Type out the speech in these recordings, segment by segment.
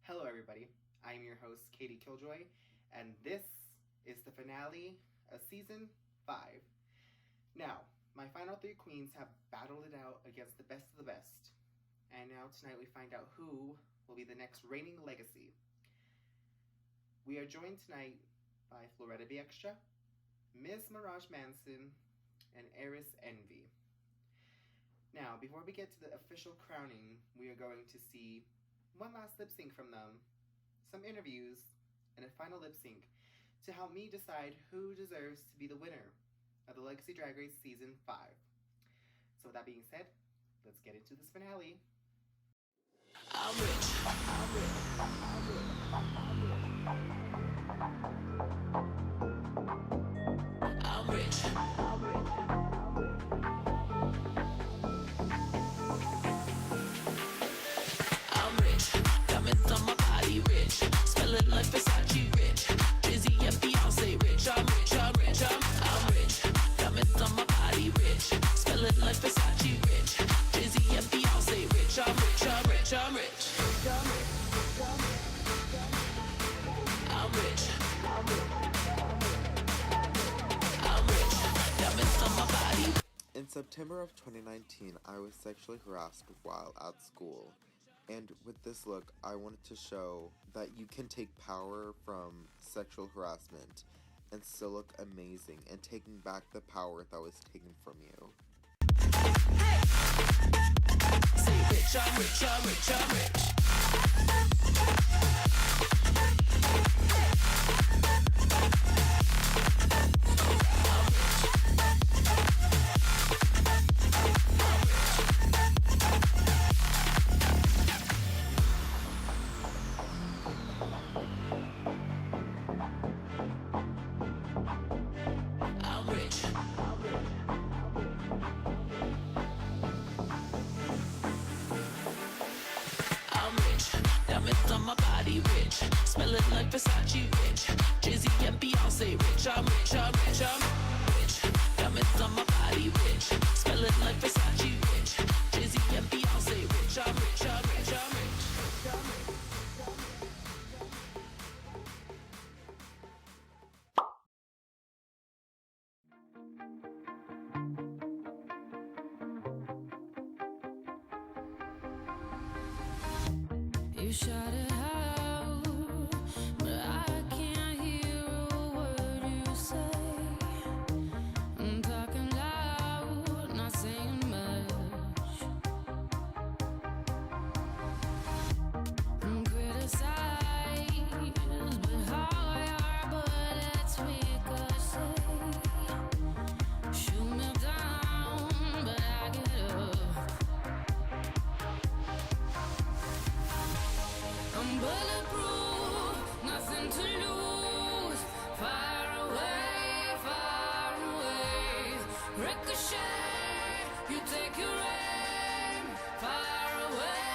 Hello, everybody. I'm your host, Katie Killjoy, and this is the finale of season 5. Now, my final three queens have battled it out against the best of the best, and now tonight we find out who will be the next reigning legacy. We are joined tonight by Floretta Be Xtra, Mizz Mirage Manson, and Eris Envy. Now, before we get to the official crowning, we are going to see one last lip sync from them, some interviews, and a final lip sync to help me decide who deserves to be the winner of the Legacy Drag Race Season 5. So with that being said, let's get into this finale. I'm rich. I'm rich. I'm rich. I'm rich. I'm rich. I'm rich. Diamonds on my body rich. Smelling like Versace rich. Drizzy and Beyonce rich. I'm rich. I'm rich. I'm rich. Diamonds on my body rich. Smelling like Versace rich. Drizzy and Beyonce rich. I'm rich. I'm rich. I'm rich. I'm rich. I'm rich. Diamonds on my body. In September of 2019, I was sexually harassed while at school. And with this look, I wanted to show that you can take power from sexual harassment and still look amazing and taking back the power that was taken from you. Say rich, I'm rich, I'm rich, I'm rich. I'm rich. I'm rich. Diamonds on my body rich. Smelling like Versace rich. Drizzy and Beyonce rich. I'm rich. I'm rich. I'm rich. Diamonds on my body rich. Smelling like Versace rich. Drizzy and Beyonce rich. I'm rich. I'm rich. I'm rich. You shout it out, but I can't hear a word you say. I'm talking loud, not saying much. I'm criticized, but how your bullets ricochet. Shoot me down, but I get up. I'm bulletproof, nothing to lose. Far away, ricochet. You take your aim. Far away.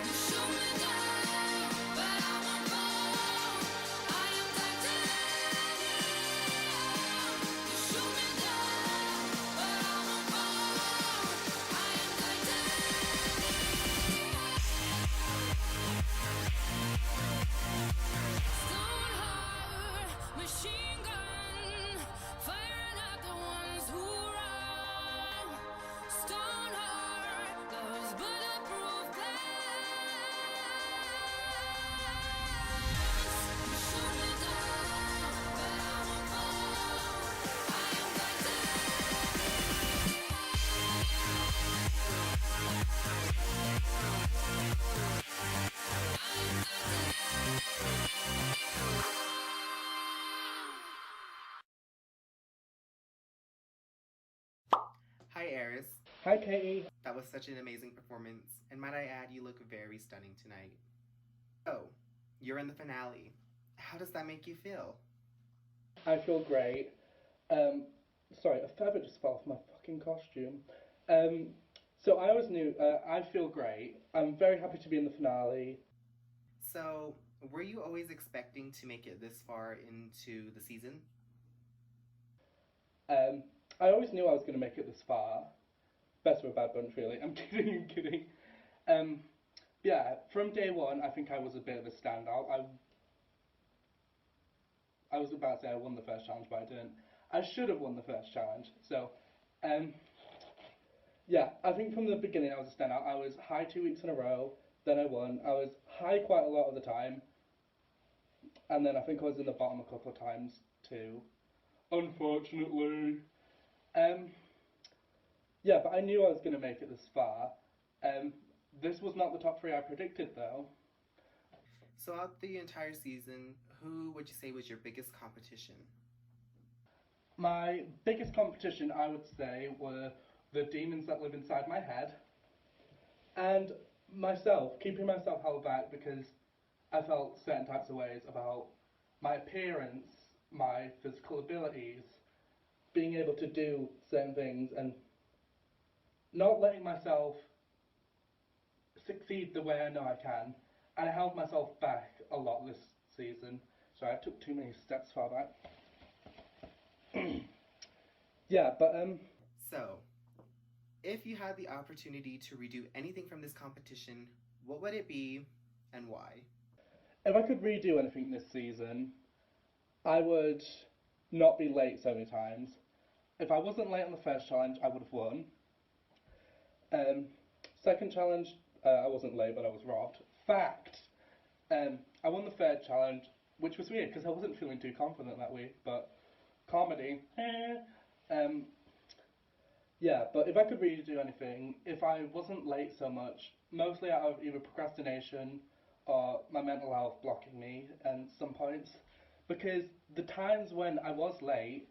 You shoot me down, but I won't fall. I am titanium. You shoot me down, but I won't fall. I am titanium. Stone heart, machine gun, firing at the ones who run. Stone heart, those bulletproof glass. You shoot me down, but I won't fall. I am Hi, Eris. Hi, Katie. That was such an amazing performance, and might I add, you look very stunning tonight. So, you're in the finale. How does that make you feel? I feel great. Sorry, a feather just fell off my fucking costume. So I always knew, I feel great. I'm very happy to be in the finale. So, were you always expecting to make it this far into the season? I always knew I was going to make it this far. Best of a bad bunch, really. I'm kidding. Yeah, from day one, I think I was a bit of a standout. I was about to say I won the first challenge, but I didn't. I should have won the first challenge. So, yeah, I think from the beginning I was a standout. I was high 2 weeks in a row, then I won. I was high quite a lot of the time, and then I think I was in the bottom a couple of times too, unfortunately. Yeah, but I knew I was going to make it this far. This was not the top 3 I predicted though. So, out the entire season, who would you say was your biggest competition? My biggest competition, I would say, were the demons that live inside my head, and myself, keeping myself held back because I felt certain types of ways about my appearance, my physical abilities, being able to do certain things, and not letting myself succeed the way I know I can. And I held myself back a lot this season. Sorry, I took too many steps far back. Yeah, but So, if you had the opportunity to redo anything from this competition, what would it be and why? if I could redo anything this season, I would not be late so many times. If I wasn't late on the first challenge, I would have won. Second challenge, I wasn't late, but I was robbed. Fact. I won the third challenge, which was weird because I wasn't feeling too confident that week, but comedy. Yeah, but if I could really do anything, if I wasn't late so much, mostly out of either procrastination or my mental health blocking me at some points, because the times when I was late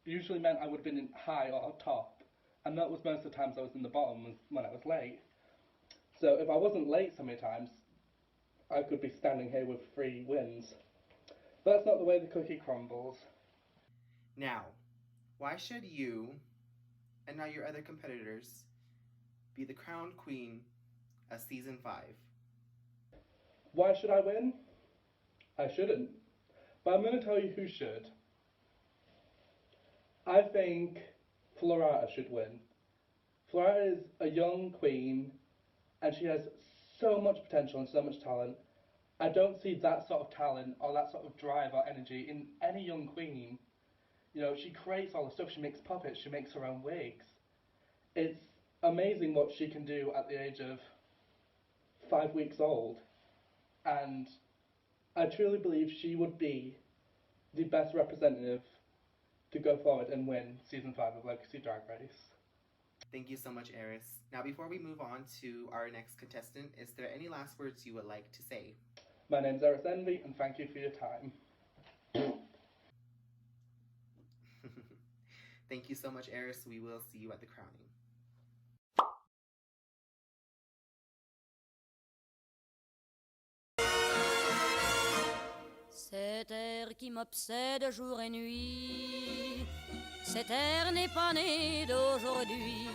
usually meant I would have been in high or top, and that was most of the times I was in the bottom was when I was late. So if I wasn't late so many times, I could be standing here with 3 wins. But that's not the way the cookie crumbles. Now, why should you, and now your other competitors, be the crowned queen of season 5? Why should I win? I shouldn't. But I'm going to tell you who should. I think Floretta should win. Floretta is a young queen, and she has so much potential and so much talent. I don't see that sort of talent or that sort of drive or energy in any young queen. You know, she creates all the stuff. She makes puppets. She makes her own wigs. It's amazing what she can do at the age of 5 weeks old. And I truly believe she would be the best representative to go forward and win season 5 of Legacy Drag Race. Thank you so much, Eris. Now, before we move on to our next contestant, is there any last words you would like to say? My name's Eris Envy, and thank you for your time. Thank you so much, Eris. We will see you at the crowning. Cet air qui m'obsède jour et nuit, cet air n'est pas né d'aujourd'hui.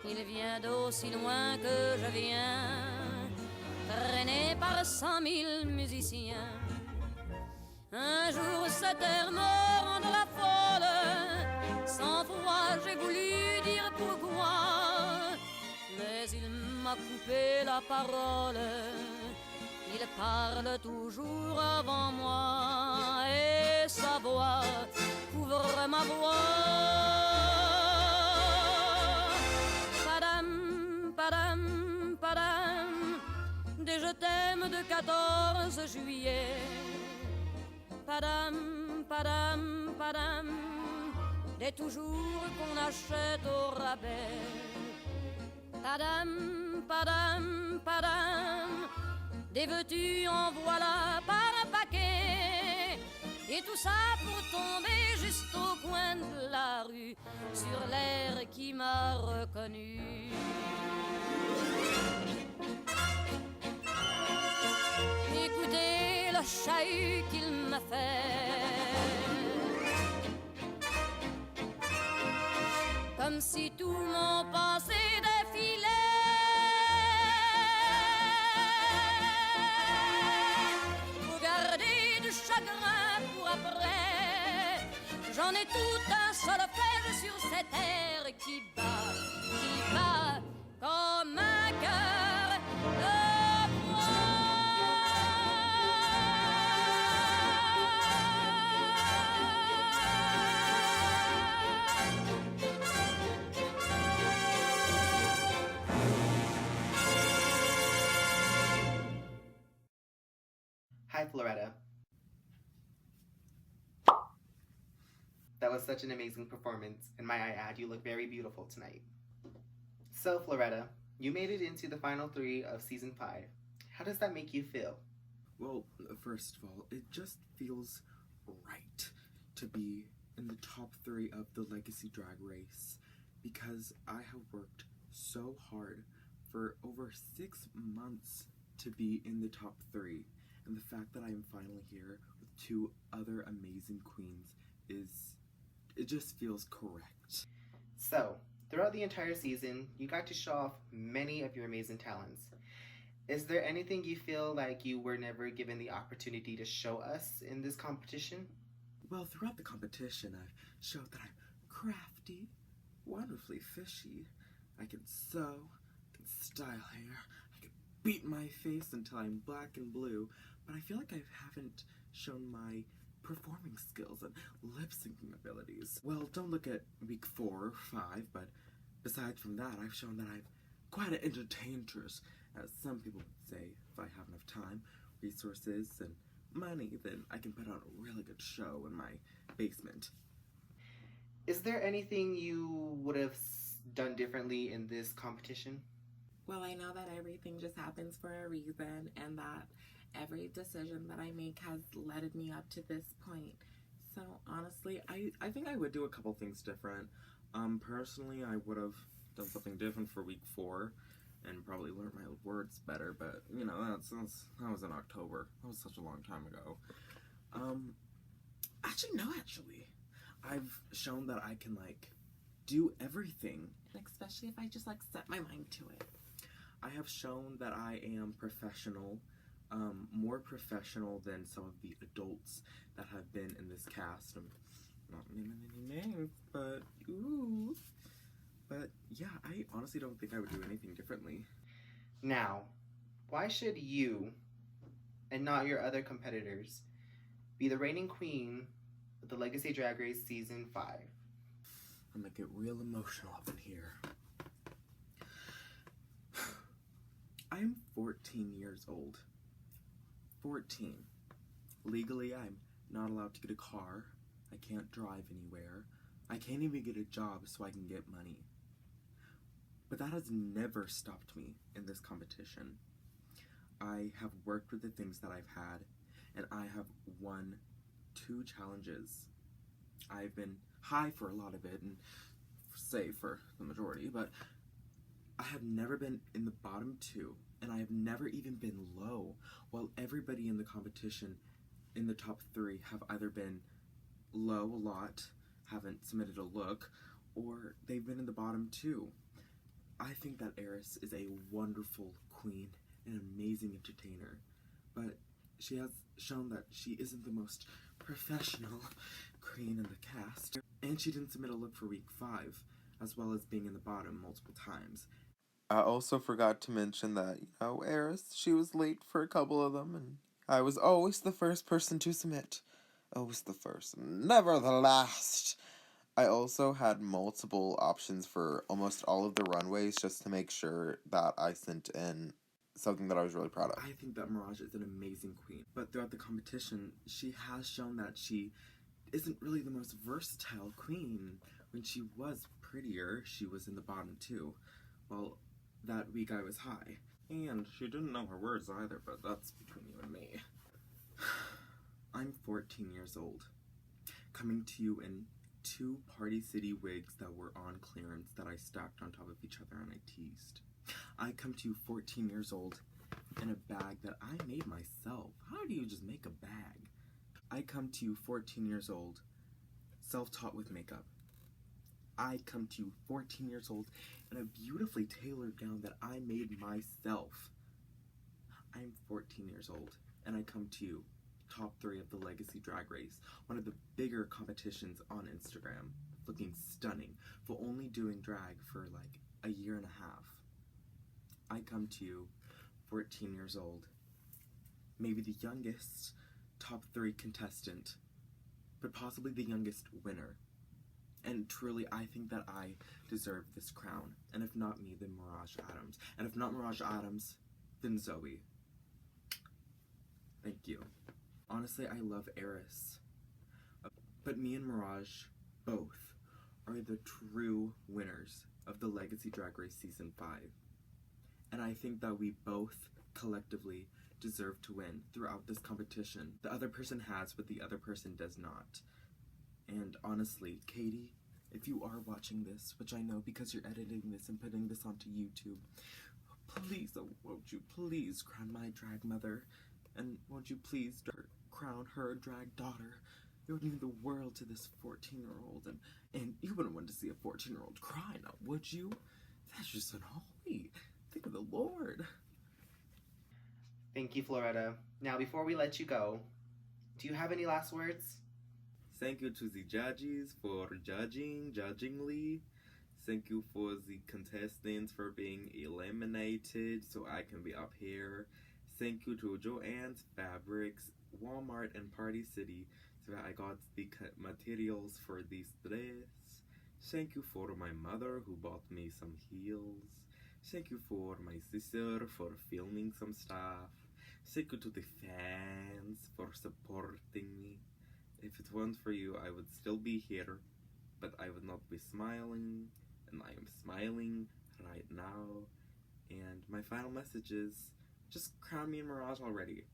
Il vient d'aussi loin que je viens, traîné par 100 000 musiciens. Un jour cet air me rendra folle, sans foi j'ai voulu dire pourquoi, mais il m'a coupé la parole. Il parle toujours avant moi et sa voix couvre ma voix. Padam, padam, padam, des je t'aime de 14 juillet. Padam, padam, padam, des toujours qu'on achète au rabais. Padam, padam, padam, des veux-tu en voilà par un paquet. Et tout ça pour tomber juste au coin de la rue, sur l'air qui m'a reconnu. Écoutez le chahut qu'il m'a fait, comme si tout mon passé défilait. Chagrin pour après, j'en ai tout un solfège sur cette terre qui bat comme un cœur de Hi, Floretta. That was such an amazing performance, and might I add, you look very beautiful tonight. So, Floretta, you made it into the final 3 of season 5. How does that make you feel? Well, first of all, it just feels right to be in the top 3 of the Legacy Drag Race because I have worked so hard for over 6 months to be in the top 3, and the fact that I am finally here with 2 other amazing queens it just feels correct. So, throughout the entire season, you got to show off many of your amazing talents. Is there anything you feel like you were never given the opportunity to show us in this competition? Well, throughout the competition, I've showed that I'm crafty, wonderfully fishy. I can sew, I can style hair, I can beat my face until I'm black and blue, but I feel like I haven't shown my performing skills and lip-syncing abilities. Well, don't look at week 4 or 5, but besides from that, I've shown that I'm quite an entertainer, as some people would say. If I have enough time, resources, and money, then I can put on a really good show in my basement. Is there anything you would have done differently in this competition? Well, I know that everything just happens for a reason, and that every decision that I make has led me up to this point. So honestly, I think I would do a couple things different. Personally, I would have done something different for week 4 and probably learned my words better, but you know, that was in October. That was such a long time ago. Actually, I've shown that I can do everything. especially if I just set my mind to it. I have shown that I am professional, more professional than some of the adults that have been in this cast. I'm not naming any names, but ooh. But yeah, I honestly don't think I would do anything differently. Now, why should you, and not your other competitors, be the reigning queen of the Legacy Drag Race Season 5? I'm gonna get real emotional up in here. I'm 14 years old. 14. Legally, I'm not allowed to get a car. I can't drive anywhere. I can't even get a job so I can get money. But that has never stopped me in this competition. I have worked with the things that I've had, and I have won 2 challenges. I've been high for a lot of it, and safe for the majority, but I have never been in the bottom 2, and I have never even been low, while everybody in the competition in the top 3 have either been low a lot, haven't submitted a look, or they've been in the bottom 2. I think that Eris is a wonderful queen, an amazing entertainer, but she has shown that she isn't the most professional queen in the cast, and she didn't submit a look for week 5, as well as being in the bottom multiple times. I also forgot to mention that, Eris, she was late for a couple of them, and I was always the first person to submit. Always the first, never the last. I also had multiple options for almost all of the runways just to make sure that I sent in something that I was really proud of. I think that Mirage is an amazing queen, but throughout the competition, she has shown that she isn't really the most versatile queen. When she was prettier, she was in the bottom 2. Well, that week I was high. And she didn't know her words either, but that's between you and me. I'm 14 years old, coming to you in 2 Party City wigs that were on clearance that I stacked on top of each other and I teased. I come to you 14 years old in a bag that I made myself. How do you just make a bag? I come to you 14 years old, self-taught with makeup. I come to you 14 years old in a beautifully tailored gown that I made myself. I'm 14 years old, and I come to you top 3 of the Legacy Drag Race, one of the bigger competitions on Instagram, looking stunning, for only doing drag for a year and a half. I come to you 14 years old, maybe the youngest top 3 contestant, but possibly the youngest winner. And truly, I think that I deserve this crown. And if not me, then Mirage Adams. And if not Mirage Adams, then Zoe. Thank you. Honestly, I love Eris. But me and Mirage, both, are the true winners of the Legacy Drag Race Season 5. And I think that we both, collectively, deserve to win throughout this competition. The other person has, but the other person does not. And honestly, Katie, if you are watching this, which I know because you're editing this and putting this onto YouTube, please, oh, won't you please crown my drag mother? And won't you please crown her drag daughter? It would mean the world to this 14-year-old, and you wouldn't want to see a 14-year-old cry, now would you? That's just unholy. Think of the Lord. Thank you, Floretta. Now, before we let you go, do you have any last words? Thank you to the judges for judgingly. Thank you for the contestants for being eliminated so I can be up here. Thank you to Joann's Fabrics, Walmart, and Party City so that I got the materials for this dress. Thank you for my mother who bought me some heels. Thank you for my sister for filming some stuff. Thank you to the fans for supporting me. If it weren't for you, I would still be here, but I would not be smiling, and I am smiling right now. And my final message is, just crown me in Mirage already.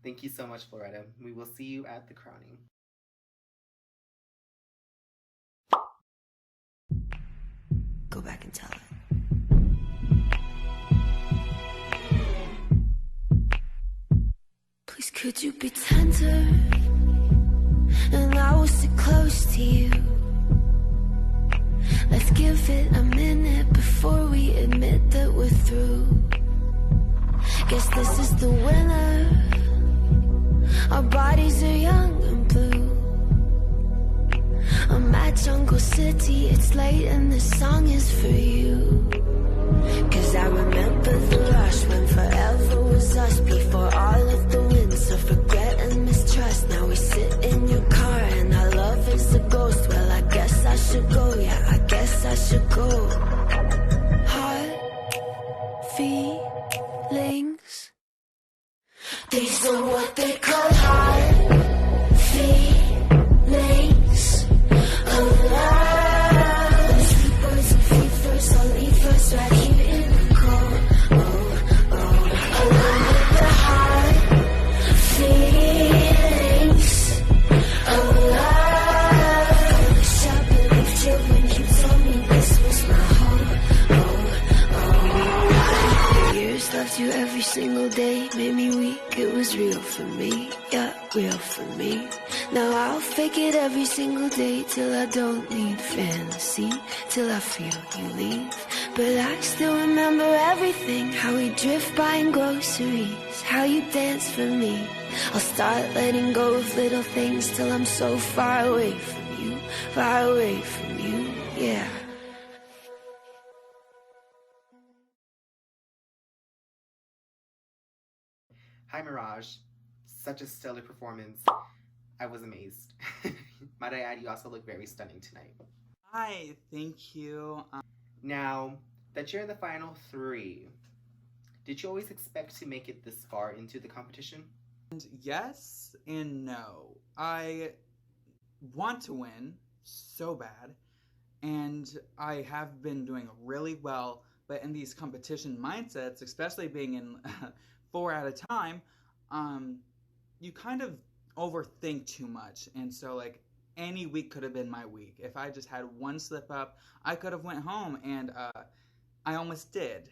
Thank you so much, Floretta. We will see you at the crowning. Go back and tell it. Please, could you be tender? And I will sit close to you. Let's give it a minute before we admit that we're through. Guess this is the winner. Our bodies are young and blue. I'm at Jungle City, it's late and this song is for you. Cause I remember the rush when forever was us. Before all of the winds of regret and mistrust. Now we sit in your car and our love is a ghost. Well, I guess I should go, yeah, I guess I should go. Heart, feelings, these are what they call heart, feelings of love. Sweet birds and fevers, I'll leave us right here in the cold. Alone with the heart, feelings of love. I wish I believed you when you told me this was my home. Years loved you every single day, made me weak, it was real for me, yeah, real for me. Now I'll fake it every single day till I don't need fantasy, till I feel you leave. But I still remember everything, how we drift buying groceries, how you dance for me. I'll start letting go of little things till I'm so far away from you, yeah. Hi, Mirage. Such a stellar performance. I was amazed. Might I add, you also look very stunning tonight. Hi, thank you. Now that you're in the final 3, did you always expect to make it this far into the competition? And yes and no. I want to win so bad, and I have been doing really well, but in these competition mindsets, especially being in 4 at a time, you kind of overthink too much, and so like any week could have been my week. If I just had one slip up, I could have went home, and I almost did.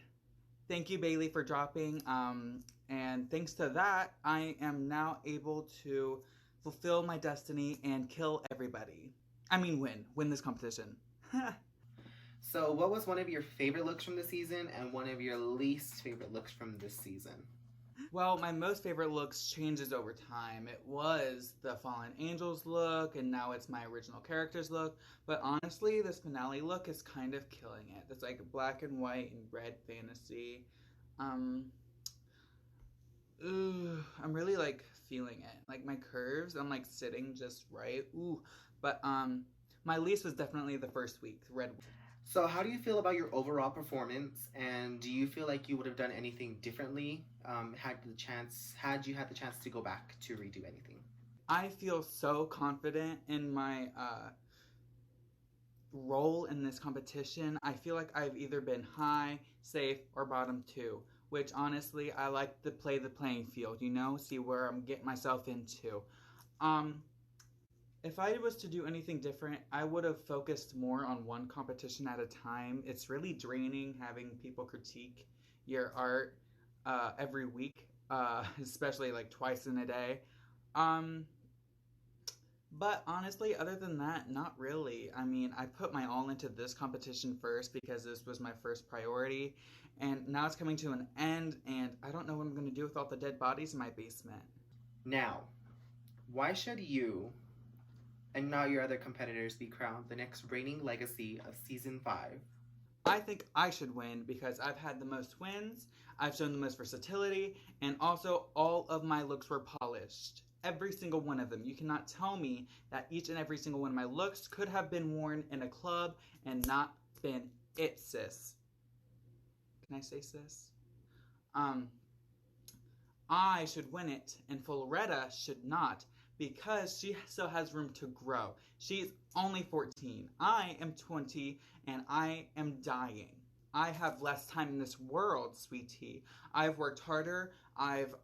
Thank you, Bailey, for dropping, and thanks to that, I am now able to fulfill my destiny and kill everybody. I mean win this competition. So what was one of your favorite looks from the season and one of your least favorite looks from this season? Well, my most favorite looks changes over time. It was the Fallen Angels look, and now it's my original character's look. But honestly, this finale look is kind of killing it. It's like black and white and red fantasy. I'm really like feeling it. Like my curves, I'm like sitting just right. Ooh, but my least was definitely the first week, the red. So how do you feel about your overall performance, and do you feel like you would have done anything differently had you had the chance to go back to redo anything? I feel so confident in my role in this competition. I feel like I've either been high, safe, or bottom two, which honestly, I like to play the playing field, you know, see where I'm getting myself into. If I was to do anything different, I would have focused more on one competition at a time. It's really draining having people critique your art every week, especially like twice in a day. But honestly, other than that, not really. I mean, I put my all into this competition first because this was my first priority, and now it's coming to an end, and I don't know what I'm going to do with all the dead bodies in my basement. Now, why should you and not your other competitors be crowned the next reigning legacy of Season 5? I think I should win because I've had the most wins, I've shown the most versatility, and also all of my looks were polished. Every single one of them. You cannot tell me that each and every single one of my looks could have been worn in a club and not been it, sis. Can I say sis? I should win it, and Floretta should not, because she still has room to grow. She's only 14. I am 20, and I am dying. I have less time in this world, sweetie. I've worked harder. I've,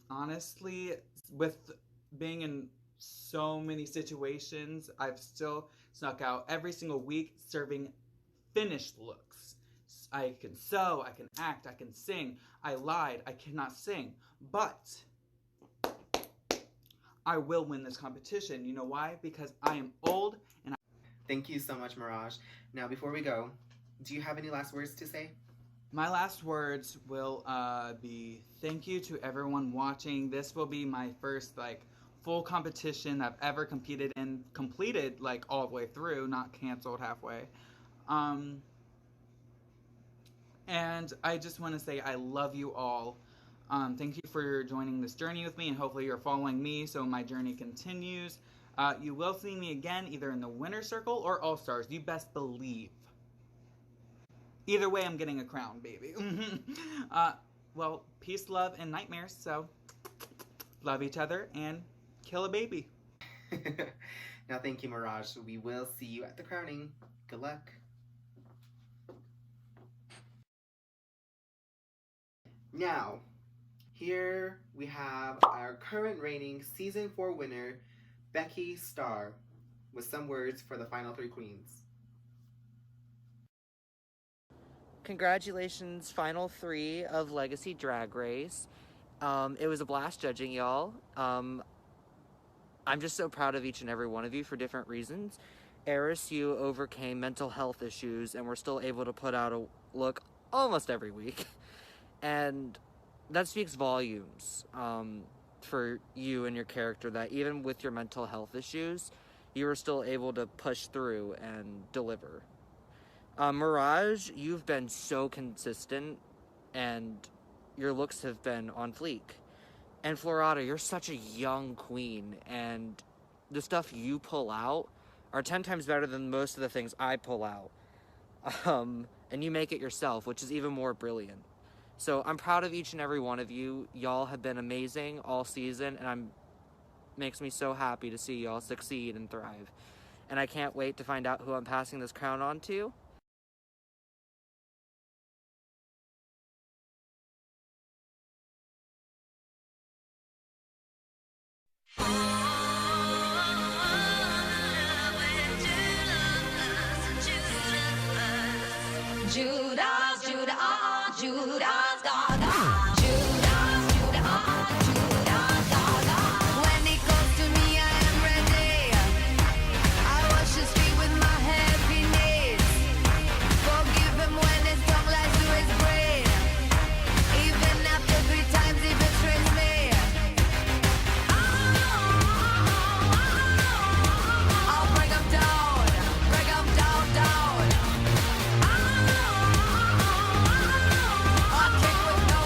honestly, with being in so many situations, I've still snuck out every single week serving finished looks. I can sew, I can act, I can sing. I lied, I cannot sing. But I will win this competition. You know why? Because I am old and Thank you so much, Mirage. Now, before we go, do you have any last words to say? My last words will be thank you to everyone watching. This will be my first full competition I've ever competed in, completed all the way through, not canceled halfway. And I just want to say I love you all. Thank you for joining this journey with me, and hopefully you're following me so my journey continues. You will see me again either in the winner's circle or All Stars. You best believe. Either way, I'm getting a crown, baby. Well, peace, love, and nightmares. So, love each other and kill a baby. Now, thank you, Mirage. We will see you at the crowning. Good luck. Now, here we have our current reigning Season 4 winner, Becky Starr, with some words for the final three queens. Congratulations, final three of Legacy Drag Race. It was a blast judging y'all. I'm just so proud of each and every one of you for different reasons. Eris, you overcame mental health issues and were still able to put out a look almost every week. And that speaks volumes for you and your character, that even with your mental health issues, you were still able to push through and deliver. Mirage, you've been so consistent, and your looks have been on fleek. And Floretta, you're such a young queen, and the stuff you pull out are 10 times better than most of the things I pull out. And you make it yourself, which is even more brilliant. So I'm proud of each and every one of you. Y'all have been amazing all season, and makes me so happy to see y'all succeed and thrive. And I can't wait to find out who I'm passing this crown on to. Judas, Judas, Judas, God. When he comes to me, I am ready. I wash his feet with my happiness. Forgive him when his tongue lies to his brain. Even after 3 times he betrays me. I'll bring him down, down, down. I'll kick with no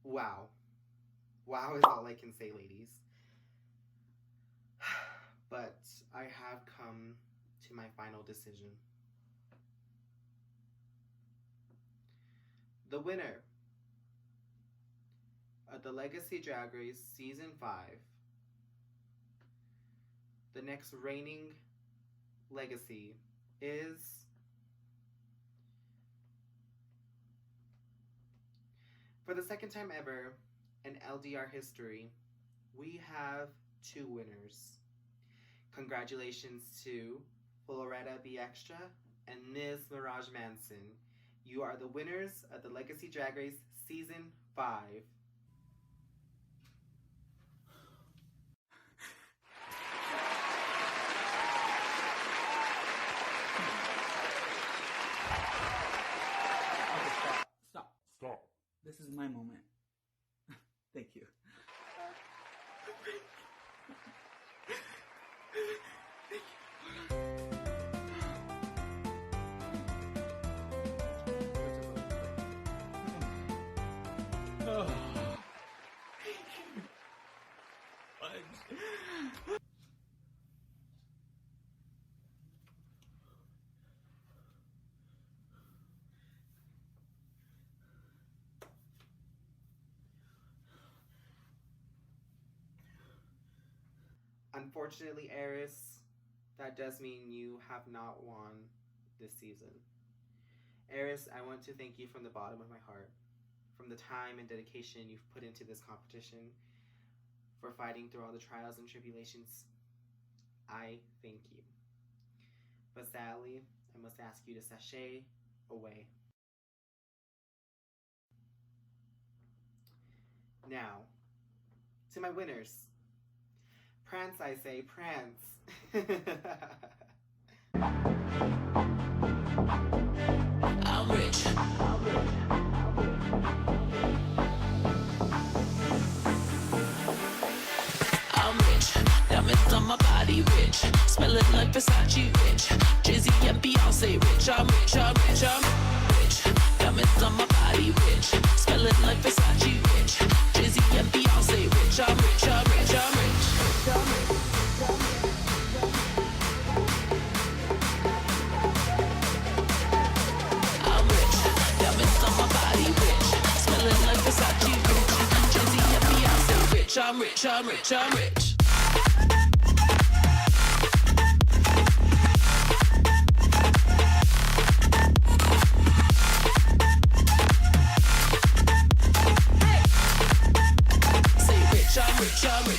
Wow. Wow is all I can say, ladies. But I have come to my final decision. The winner of the Legacy Drag Race Season 5, the next reigning legacy, is for the second time ever in LDR history, we have two winners. Congratulations to Floretta Be Xtra and Ms. Mirage Manson. You are the winners of the Legacy Drag Race Season 5. Okay, stop. This is my moment. Thank you. Unfortunately, Eris, that does mean you have not won this season. Eris, I want to thank you from the bottom of my heart, from the time and dedication you've put into this competition, for fighting through all the trials and tribulations. I thank you. But sadly, I must ask you to sashay away. Now, to my winners. Prance, I say, prance. I'm rich. I'm rich. Diamonds on my body, rich. Smelling like Versace, rich. Jizzy and Beyonce, rich. I'm rich, I'm rich, I'm rich. Diamonds on my body, rich. Smelling like Versace, rich. Jizzy and Beyonce, rich. I'm rich, I'm rich, I'm rich. I'm rich. Diamonds on my body, rich. Smelling like Versace, rich. Jizzy and Beyonce, rich. I'm rich, I'm rich, I'm rich.